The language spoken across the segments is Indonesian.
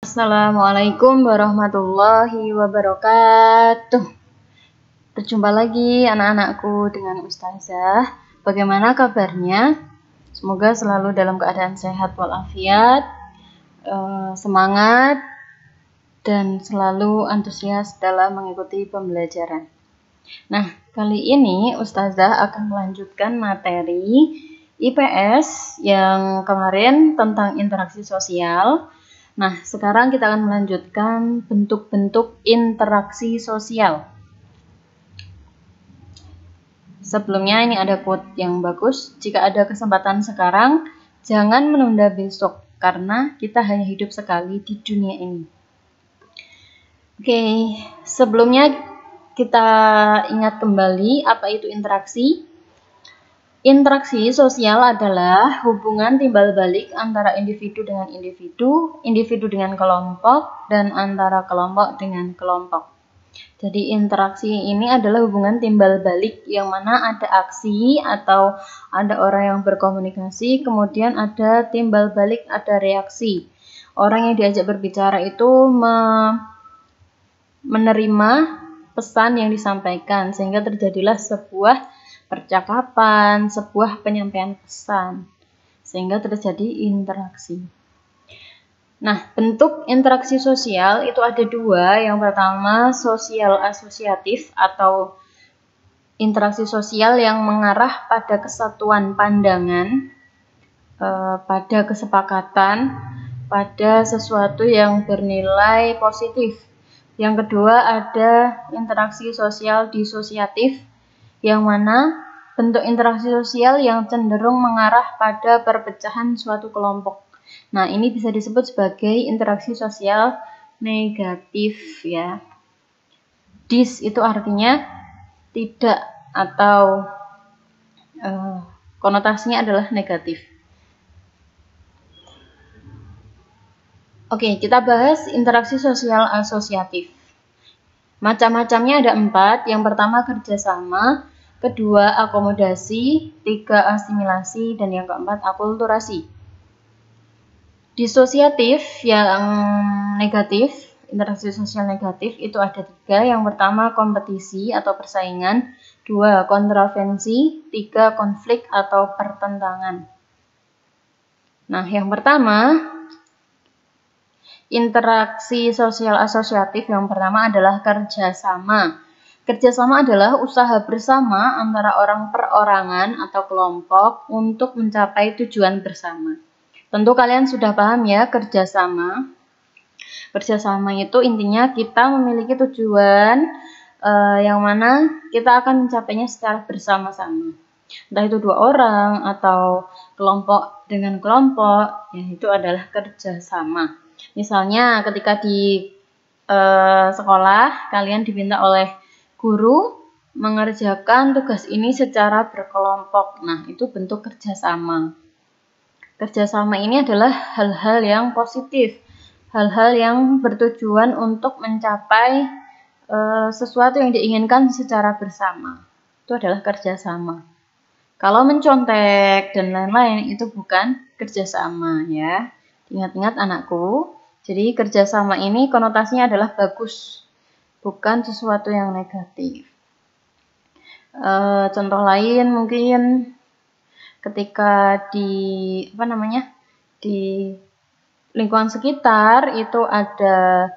Assalamualaikum warahmatullahi wabarakatuh. Berjumpa lagi anak-anakku dengan Ustazah. Bagaimana kabarnya? Semoga selalu dalam keadaan sehat walafiat, semangat, dan selalu antusias dalam mengikuti pembelajaran. Nah, kali ini Ustazah akan melanjutkan materi IPS yang kemarin tentang interaksi sosial. Nah, sekarang kita akan melanjutkan bentuk-bentuk interaksi sosial. Sebelumnya ini ada quote yang bagus, jika ada kesempatan sekarang, jangan menunda besok, karena kita hanya hidup sekali di dunia ini. Oke, sebelumnya kita ingat kembali apa itu interaksi. Interaksi sosial adalah hubungan timbal balik antara individu dengan individu, individu dengan kelompok, dan antara kelompok dengan kelompok. Jadi interaksi ini adalah hubungan timbal balik yang mana ada aksi atau ada orang yang berkomunikasi, kemudian ada timbal balik, ada reaksi. Orang yang diajak berbicara itu menerima pesan yang disampaikan sehingga terjadilah sebuah percakapan, sebuah penyampaian pesan, sehingga terjadi interaksi. Nah, bentuk interaksi sosial itu ada dua. Yang pertama, sosial asosiatif atau interaksi sosial yang mengarah pada kesatuan pandangan, pada kesepakatan, pada sesuatu yang bernilai positif. Yang kedua, ada interaksi sosial disosiatif, yang mana bentuk interaksi sosial yang cenderung mengarah pada perpecahan suatu kelompok. Nah, ini bisa disebut sebagai interaksi sosial negatif ya. Dis itu artinya tidak atau konotasinya adalah negatif. Oke, kita bahas interaksi sosial asosiatif. Macam-macamnya ada 4. Yang pertama kerjasama, kedua akomodasi, tiga asimilasi, dan yang keempat akulturasi. Disosiatif yang negatif, interaksi sosial negatif itu ada 3. Yang pertama kompetisi atau persaingan, 2 kontravensi, 3 konflik atau pertentangan. Nah, yang pertama interaksi sosial asosiatif yang pertama adalah kerjasama. Kerjasama adalah usaha bersama antara orang perorangan atau kelompok untuk mencapai tujuan bersama. Tentu kalian sudah paham ya kerjasama. Kerjasama itu intinya kita memiliki tujuan yang mana kita akan mencapainya secara bersama-sama. Entah itu 2 orang atau kelompok dengan kelompok, ya itu adalah kerjasama. Misalnya ketika di sekolah kalian diminta oleh guru mengerjakan tugas ini secara berkelompok. Nah, itu bentuk kerjasama. Kerjasama ini adalah hal-hal yang positif, hal-hal yang bertujuan untuk mencapai sesuatu yang diinginkan secara bersama. Itu adalah kerjasama. Kalau mencontek dan lain-lain itu bukan kerjasama ya. Ingat-ingat anakku. Jadi kerjasama ini konotasinya adalah bagus, bukan sesuatu yang negatif. Contoh lain mungkin ketika di di lingkungan sekitar itu ada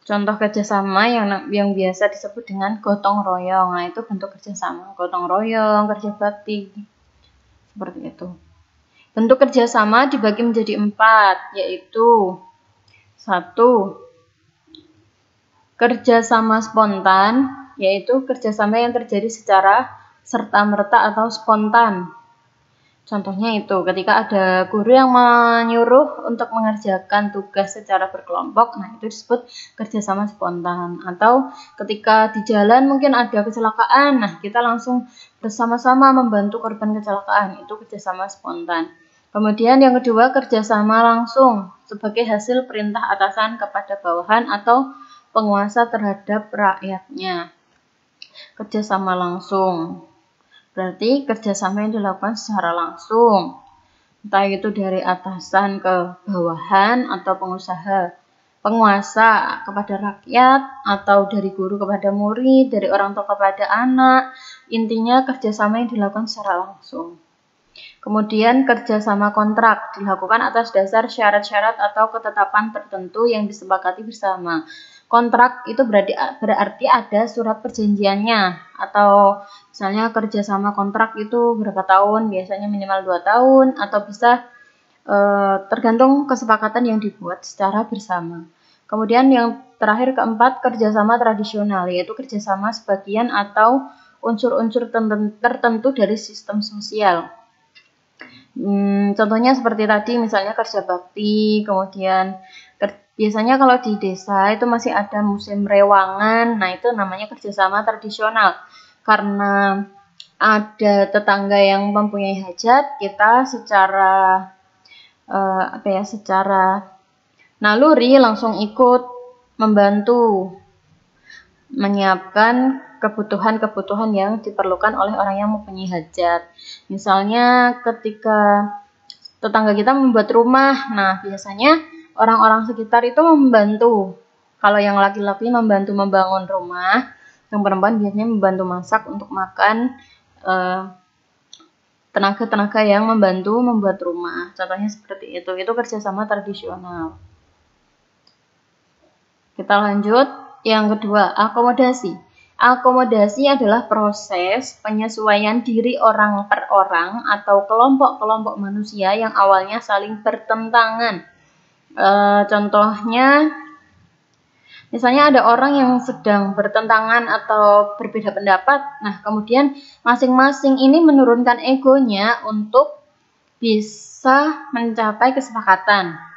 contoh kerjasama yang biasa disebut dengan gotong royong. Nah, itu bentuk kerjasama, gotong royong, kerja bakti, seperti itu. Bentuk kerjasama dibagi menjadi 4, yaitu 1. Kerjasama spontan, yaitu kerjasama yang terjadi secara serta-merta atau spontan. Contohnya itu, ketika ada guru yang menyuruh untuk mengerjakan tugas secara berkelompok, nah itu disebut kerjasama spontan. Atau ketika di jalan mungkin ada kecelakaan, nah kita langsung bersama-sama membantu korban kecelakaan, itu kerjasama spontan. Kemudian yang kedua, kerjasama langsung sebagai hasil perintah atasan kepada bawahan atau penguasa terhadap rakyatnya. Kerjasama langsung berarti kerjasama yang dilakukan secara langsung, entah itu dari atasan ke bawahan atau pengusaha penguasa kepada rakyat, atau dari guru kepada murid, dari orang tua kepada anak. Intinya kerjasama yang dilakukan secara langsung. Kemudian kerjasama kontrak dilakukan atas dasar syarat-syarat atau ketetapan tertentu yang disepakati bersama. Kontrak itu berarti ada surat perjanjiannya, atau misalnya kerjasama kontrak itu berapa tahun, biasanya minimal 2 tahun, atau bisa tergantung kesepakatan yang dibuat secara bersama. Kemudian yang terakhir keempat, kerjasama tradisional, yaitu kerjasama sebagian atau unsur-unsur tertentu dari sistem sosial. Contohnya seperti tadi, misalnya kerja bakti, kemudian biasanya kalau di desa itu masih ada musim rewangan, nah itu namanya kerjasama tradisional. Karena ada tetangga yang mempunyai hajat, kita secara secara naluri langsung ikut membantu menyiapkan kebutuhan-kebutuhan yang diperlukan oleh orang yang mempunyai hajat. Misalnya ketika tetangga kita membuat rumah, nah biasanya orang-orang sekitar itu membantu. Kalau yang laki-laki membantu membangun rumah, yang perempuan biasanya membantu masak untuk makan, tenaga-tenaga yang membantu membuat rumah. Contohnya seperti itu kerjasama tradisional. Kita lanjut, yang kedua, akomodasi. Akomodasi adalah proses penyesuaian diri orang per orang atau kelompok-kelompok manusia yang awalnya saling bertentangan. Contohnya, misalnya ada orang yang sedang bertentangan atau berbeda pendapat, nah kemudian masing-masing ini menurunkan egonya untuk bisa mencapai kesepakatan.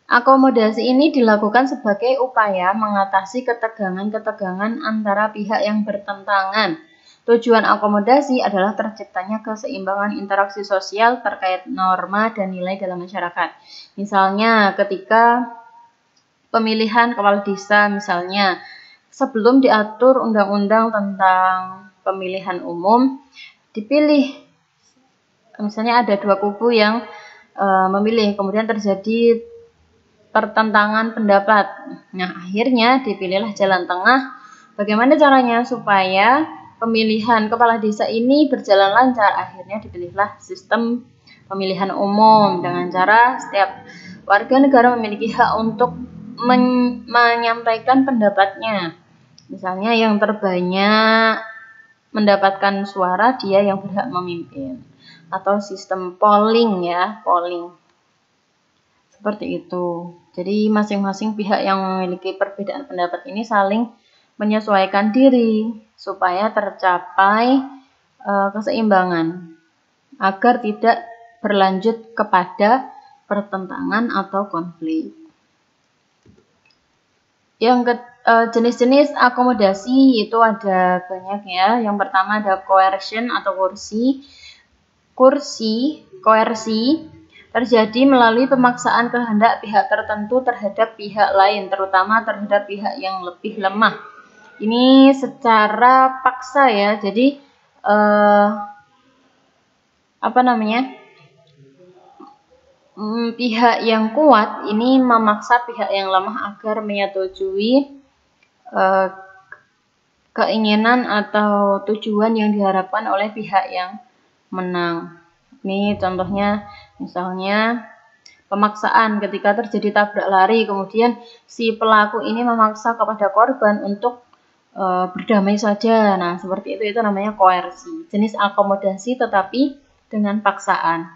Akomodasi ini dilakukan sebagai upaya mengatasi ketegangan-ketegangan antara pihak yang bertentangan. Tujuan akomodasi adalah terciptanya keseimbangan interaksi sosial terkait norma dan nilai dalam masyarakat. Misalnya ketika pemilihan kepala desa, misalnya sebelum diatur undang-undang tentang pemilihan umum, dipilih, misalnya ada 2 kubu yang memilih, kemudian terjadi pertentangan pendapat. Nah, akhirnya dipilihlah jalan tengah. Bagaimana caranya supaya pemilihan kepala desa ini berjalan lancar? Akhirnya dipilihlah sistem pemilihan umum dengan cara setiap warga negara memiliki hak untuk menyampaikan pendapatnya. Misalnya yang terbanyak mendapatkan suara, dia yang berhak memimpin. Atau sistem polling ya, polling. Seperti itu. Jadi masing-masing pihak yang memiliki perbedaan pendapat ini saling menyesuaikan diri supaya tercapai keseimbangan agar tidak berlanjut kepada pertentangan atau konflik. Yang jenis-jenis akomodasi itu ada banyak ya. Yang pertama ada coercion atau koersi terjadi melalui pemaksaan kehendak pihak tertentu terhadap pihak lain, terutama terhadap pihak yang lebih lemah. Ini secara paksa ya, jadi pihak yang kuat ini memaksa pihak yang lemah agar menyetujui keinginan atau tujuan yang diharapkan oleh pihak yang menang. Ini contohnya, misalnya pemaksaan ketika terjadi tabrak lari, kemudian si pelaku ini memaksa kepada korban untuk berdamai saja. Nah, seperti itu namanya koersi. Jenis akomodasi tetapi dengan paksaan.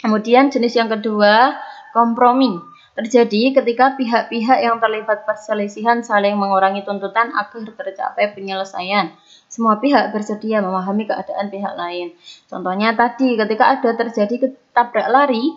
Kemudian jenis yang kedua, kompromi. Terjadi ketika pihak-pihak yang terlibat perselisihan saling mengurangi tuntutan agar tercapai penyelesaian. Semua pihak bersedia memahami keadaan pihak lain. Contohnya tadi ketika ada terjadi tabrak lari,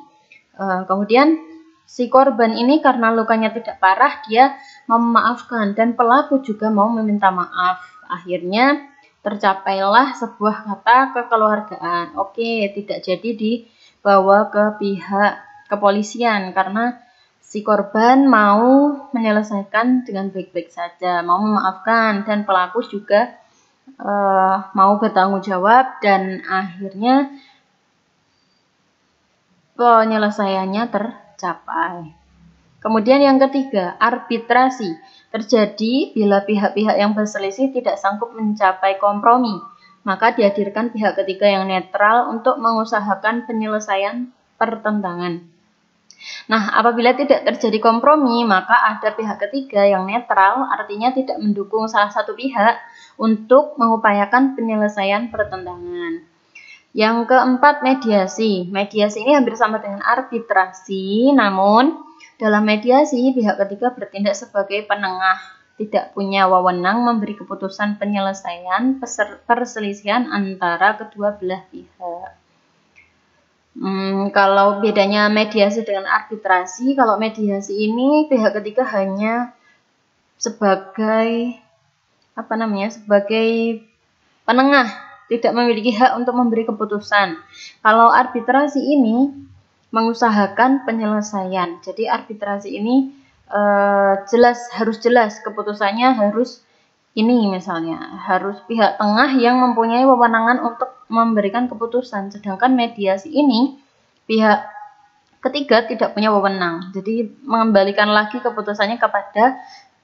kemudian si korban ini karena lukanya tidak parah, dia memaafkan dan pelaku juga mau meminta maaf. Akhirnya tercapailah sebuah kata kekeluargaan. Oke, tidak jadi dibawa ke pihak kepolisian karena si korban mau menyelesaikan dengan baik-baik saja, mau memaafkan dan pelaku juga mau bertanggung jawab dan akhirnya penyelesaiannya tercapai. Kemudian yang ketiga, arbitrasi. Terjadi bila pihak-pihak yang berselisih tidak sanggup mencapai kompromi, maka dihadirkan pihak ketiga yang netral untuk mengusahakan penyelesaian pertentangan. Nah, apabila tidak terjadi kompromi, maka ada pihak ketiga yang netral, artinya tidak mendukung salah satu pihak untuk mengupayakan penyelesaian pertentangan. Yang keempat, mediasi. Mediasi ini hampir sama dengan arbitrasi, namun dalam mediasi, pihak ketiga bertindak sebagai penengah, tidak punya wewenang memberi keputusan penyelesaian perselisihan antara kedua belah pihak. Kalau bedanya mediasi dengan arbitrasi, kalau mediasi ini pihak ketiga hanya sebagai sebagai penengah, tidak memiliki hak untuk memberi keputusan. Kalau arbitrasi ini mengusahakan penyelesaian. Jadi arbitrasi ini harus jelas keputusannya, harus ini misalnya harus pihak tengah yang mempunyai wewenangan untuk memberikan keputusan. Sedangkan mediasi ini pihak ketiga tidak punya wewenang. Jadi mengembalikan lagi keputusannya kepada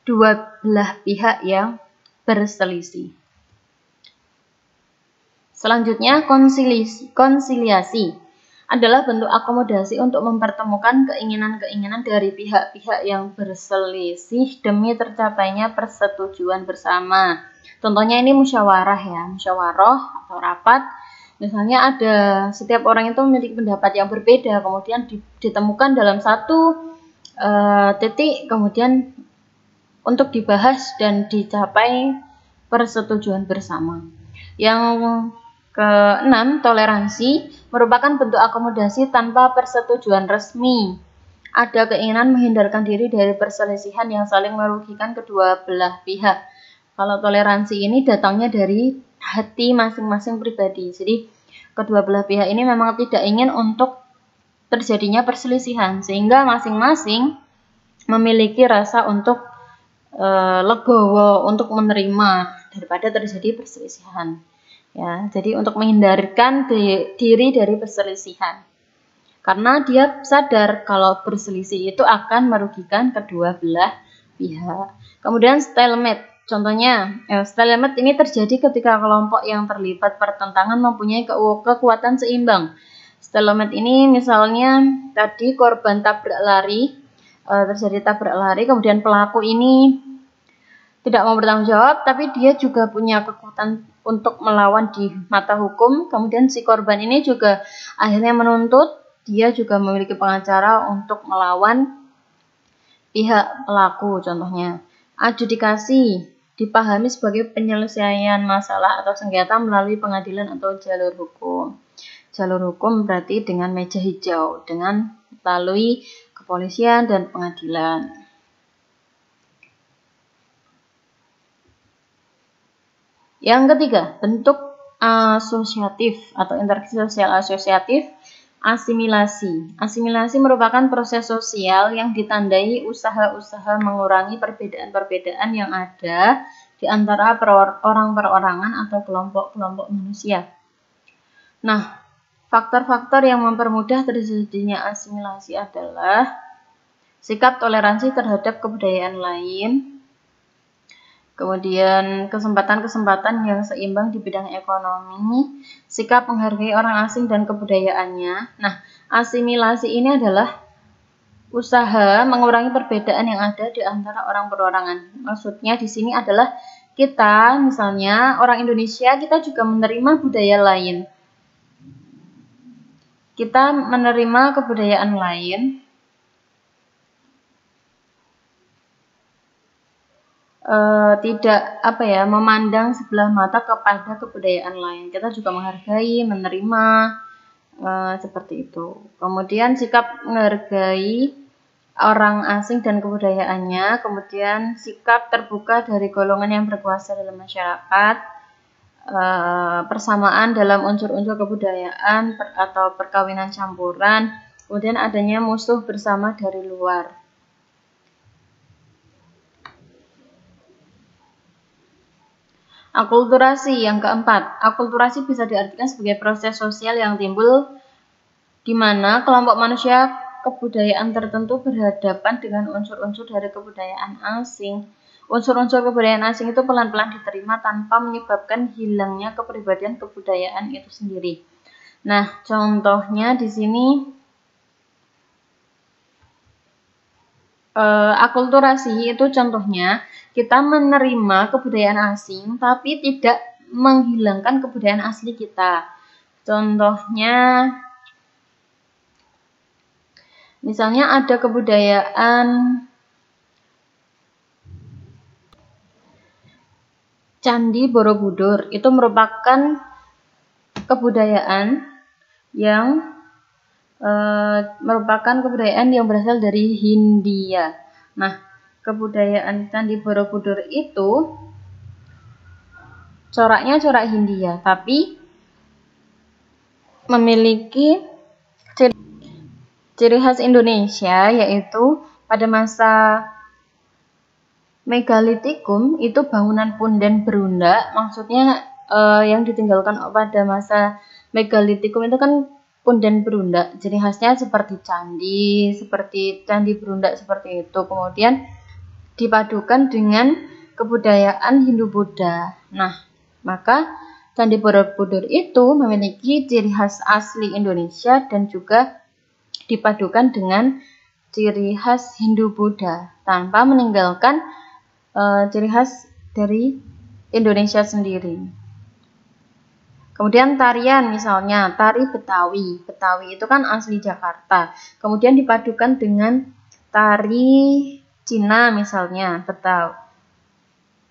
dua belah pihak yang berselisih. Selanjutnya, konsiliasi adalah bentuk akomodasi untuk mempertemukan keinginan-keinginan dari pihak-pihak yang berselisih demi tercapainya persetujuan bersama. Contohnya ini musyawarah ya, musyawarah atau rapat. Misalnya ada setiap orang itu memiliki pendapat yang berbeda, kemudian ditemukan dalam satu titik, kemudian untuk dibahas dan dicapai persetujuan bersama. Yang keenam, toleransi merupakan bentuk akomodasi tanpa persetujuan resmi. Ada keinginan menghindarkan diri dari perselisihan yang saling merugikan kedua belah pihak. Kalau toleransi ini datangnya dari hati masing-masing pribadi. Jadi kedua belah pihak ini memang tidak ingin untuk terjadinya perselisihan, sehingga masing-masing memiliki rasa untuk legowo, untuk menerima daripada terjadi perselisihan. Ya, jadi untuk menghindarkan diri dari perselisihan. Karena dia sadar kalau berselisih itu akan merugikan kedua belah pihak. Kemudian stalemate. Contohnya, stalemate ini terjadi ketika kelompok yang terlibat pertentangan mempunyai kekuatan seimbang. Stalemate ini misalnya tadi korban tabrak lari, terjadi tabrak lari, kemudian pelaku ini tidak mau bertanggung jawab, tapi dia juga punya kekuatan untuk melawan di mata hukum. Kemudian si korban ini juga akhirnya menuntut, dia juga memiliki pengacara untuk melawan pihak pelaku. Contohnya, adjudikasi dipahami sebagai penyelesaian masalah atau sengketa melalui pengadilan atau jalur hukum. Jalur hukum berarti dengan meja hijau, dengan melalui kepolisian dan pengadilan. Yang ketiga, bentuk asosiatif atau interaksi sosial asosiatif, asimilasi. Asimilasi merupakan proses sosial yang ditandai usaha-usaha mengurangi perbedaan-perbedaan yang ada di antara orang perorangan atau kelompok-kelompok manusia. Nah, faktor-faktor yang mempermudah terjadinya asimilasi adalah sikap toleransi terhadap kebudayaan lain, kemudian kesempatan-kesempatan yang seimbang di bidang ekonomi, sikap menghargai orang asing dan kebudayaannya. Nah, asimilasi ini adalah usaha mengurangi perbedaan yang ada di antara orang perorangan. Maksudnya di sini adalah kita, misalnya orang Indonesia, kita juga menerima budaya lain. Kita menerima kebudayaan lain, tidak memandang sebelah mata kepada kebudayaan lain. Kita juga menghargai, menerima, seperti itu. Kemudian sikap menghargai orang asing dan kebudayaannya, kemudian sikap terbuka dari golongan yang berkuasa dalam masyarakat, persamaan dalam unsur-unsur kebudayaan atau perkawinan campuran, kemudian adanya musuh bersama dari luar. Akulturasi yang keempat. Akulturasi bisa diartikan sebagai proses sosial yang timbul di mana kelompok manusia kebudayaan tertentu berhadapan dengan unsur-unsur dari kebudayaan asing. Unsur-unsur kebudayaan asing itu pelan-pelan diterima tanpa menyebabkan hilangnya kepribadian kebudayaan itu sendiri. Nah, contohnya di sini akulturasi itu contohnya kita menerima kebudayaan asing tapi tidak menghilangkan kebudayaan asli kita. Contohnya misalnya ada kebudayaan Candi Borobudur, itu merupakan kebudayaan yang berasal dari Hindia. Nah, kebudayaan Candi Borobudur itu coraknya corak Hindia, tapi memiliki ciri khas Indonesia, yaitu pada masa Megalitikum itu bangunan punden berunda, maksudnya yang ditinggalkan pada masa Megalitikum itu kan punden berunda, ciri khasnya seperti candi berunda seperti itu. Kemudian dipadukan dengan kebudayaan Hindu-Buddha. Nah, maka Candi Borobudur itu memiliki ciri khas asli Indonesia dan juga dipadukan dengan ciri khas Hindu-Buddha tanpa meninggalkan ciri khas dari Indonesia sendiri. Kemudian tarian, misalnya tari Betawi. Betawi itu kan asli Jakarta. Kemudian dipadukan dengan tari Cina, misalnya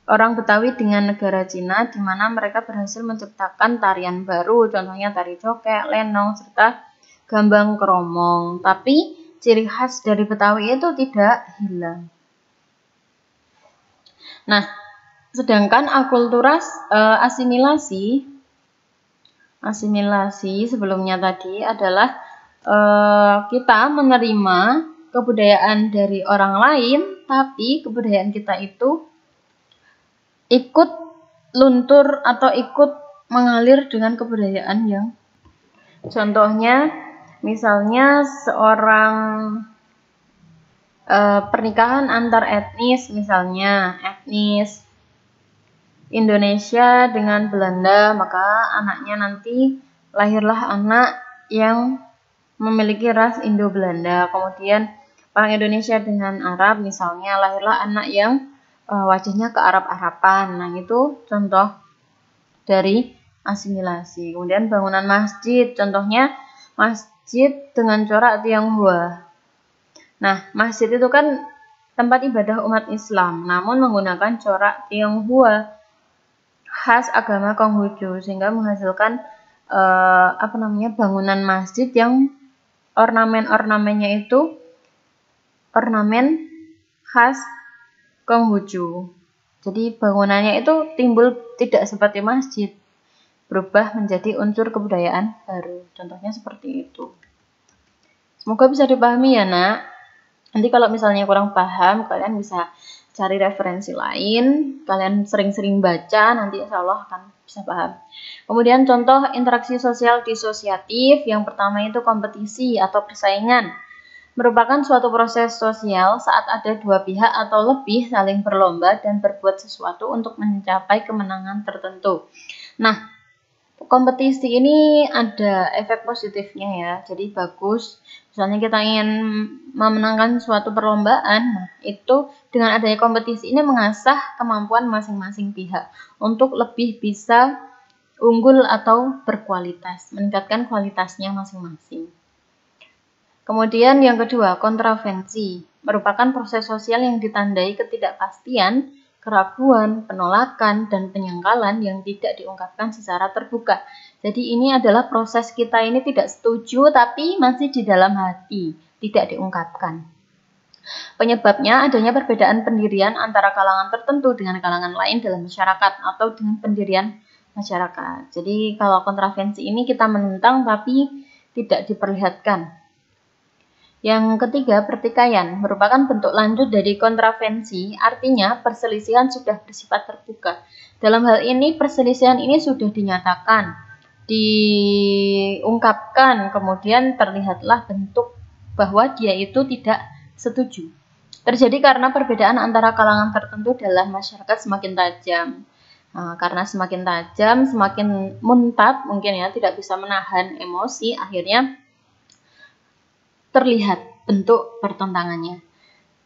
orang Betawi dengan negara Cina, di mana mereka berhasil menciptakan tarian baru, contohnya tari cokek, lenong, serta gambang kromong. Tapi ciri khas dari Betawi itu tidak hilang. Nah, sedangkan asimilasi sebelumnya tadi adalah kita menerima kebudayaan dari orang lain, tapi kebudayaan kita itu ikut luntur atau ikut mengalir dengan kebudayaan yang contohnya misalnya seorang pernikahan antar etnis, misalnya etnis Indonesia dengan Belanda, maka anaknya nanti lahirlah anak yang memiliki ras Indo-Belanda. Kemudian orang Indonesia dengan Arab, misalnya lahirlah anak yang wajahnya ke Arab-Araban. Nah, itu contoh dari asimilasi. Kemudian bangunan masjid, contohnya masjid dengan corak Tionghoa. Nah, masjid itu kan tempat ibadah umat Islam, namun menggunakan corak Tionghoa khas agama Konghucu, sehingga menghasilkan bangunan masjid yang ornamen-ornamennya itu ornamen khas Konghucu. Jadi bangunannya itu timbul tidak seperti masjid, berubah menjadi unsur kebudayaan baru. Contohnya seperti itu. Semoga bisa dipahami ya, Nak. Nanti kalau misalnya kurang paham, kalian bisa cari referensi lain, kalian sering-sering baca, nanti insya Allah akan bisa paham. Kemudian contoh interaksi sosial disosiatif, yang pertama itu kompetisi atau persaingan. Merupakan suatu proses sosial saat ada dua pihak atau lebih saling berlomba dan berbuat sesuatu untuk mencapai kemenangan tertentu. Nah, kompetisi ini ada efek positifnya ya, jadi bagus. Misalnya kita ingin memenangkan suatu perlombaan, nah itu dengan adanya kompetisi ini mengasah kemampuan masing-masing pihak untuk lebih bisa unggul atau berkualitas, meningkatkan kualitasnya masing-masing. Kemudian yang kedua, kontravensi, merupakan proses sosial yang ditandai ketidakpastian, keraguan, penolakan, dan penyangkalan yang tidak diungkapkan secara terbuka. Jadi ini adalah proses kita ini tidak setuju tapi masih di dalam hati, tidak diungkapkan. Penyebabnya adanya perbedaan pendirian antara kalangan tertentu dengan kalangan lain dalam masyarakat atau dengan pendirian masyarakat. Jadi kalau kontravensi ini kita menentang tapi tidak diperlihatkan. Yang ketiga, pertikaian merupakan bentuk lanjut dari kontravensi, artinya perselisihan sudah bersifat terbuka. Dalam hal ini, perselisihan ini sudah dinyatakan, diungkapkan, kemudian terlihatlah bentuk bahwa dia itu tidak setuju. Terjadi karena perbedaan antara kalangan tertentu dalam masyarakat semakin tajam. Nah, karena semakin tajam, semakin muntab mungkin ya, tidak bisa menahan emosi, akhirnya terlihat bentuk pertentangannya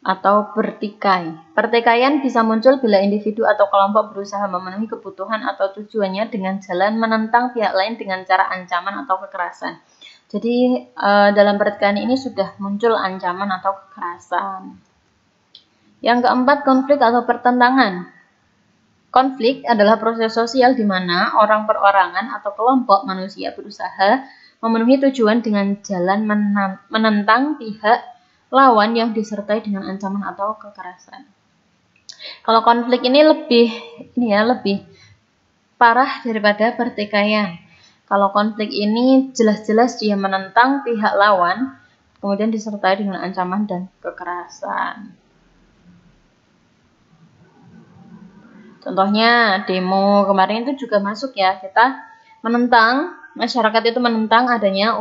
atau bertikai. Pertikaian bisa muncul bila individu atau kelompok berusaha memenuhi kebutuhan atau tujuannya dengan jalan menentang pihak lain dengan cara ancaman atau kekerasan. Jadi dalam pertikaian ini sudah muncul ancaman atau kekerasan. Yang keempat, konflik atau pertentangan. Konflik adalah proses sosial di mana orang perorangan atau kelompok manusia berusaha memenuhi tujuan dengan jalan menentang pihak lawan yang disertai dengan ancaman atau kekerasan. Kalau konflik ini lebih parah daripada pertikaian. Kalau konflik ini jelas-jelas dia menentang pihak lawan, kemudian disertai dengan ancaman dan kekerasan. Contohnya demo kemarin itu juga masuk ya, kita menentang, masyarakat itu menentang adanya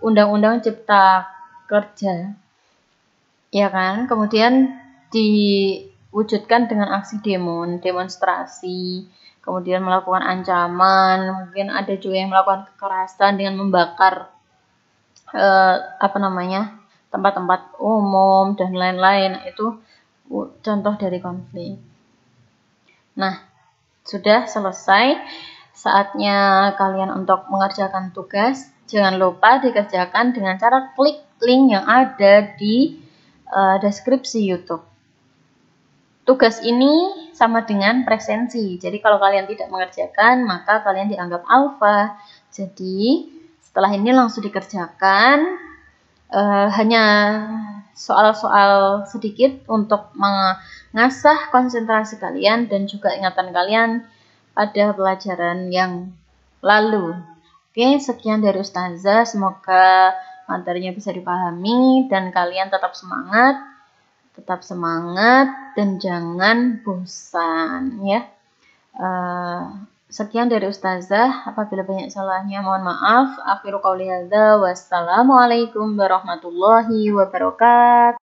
undang-undang cipta kerja, ya kan? Kemudian diwujudkan dengan aksi demonstrasi, kemudian melakukan ancaman, mungkin ada juga yang melakukan kekerasan dengan membakar tempat-tempat umum dan lain-lain. Itu contoh dari konflik. Nah, sudah selesai. Saatnya kalian untuk mengerjakan tugas. Jangan lupa dikerjakan dengan cara klik link yang ada di deskripsi YouTube. Tugas ini sama dengan presensi. Jadi kalau kalian tidak mengerjakan, maka kalian dianggap alfa. Jadi setelah ini langsung dikerjakan. Hanya soal-soal sedikit untuk mengasah konsentrasi kalian dan juga ingatan kalian pada pelajaran yang lalu. Oke, sekian dari Ustazah. Semoga materinya bisa dipahami dan kalian tetap semangat dan jangan bosan ya. Sekian dari Ustazah. Apabila banyak salahnya mohon maaf. Akhiru qouli hadza wassalamualaikum warahmatullahi wabarakatuh.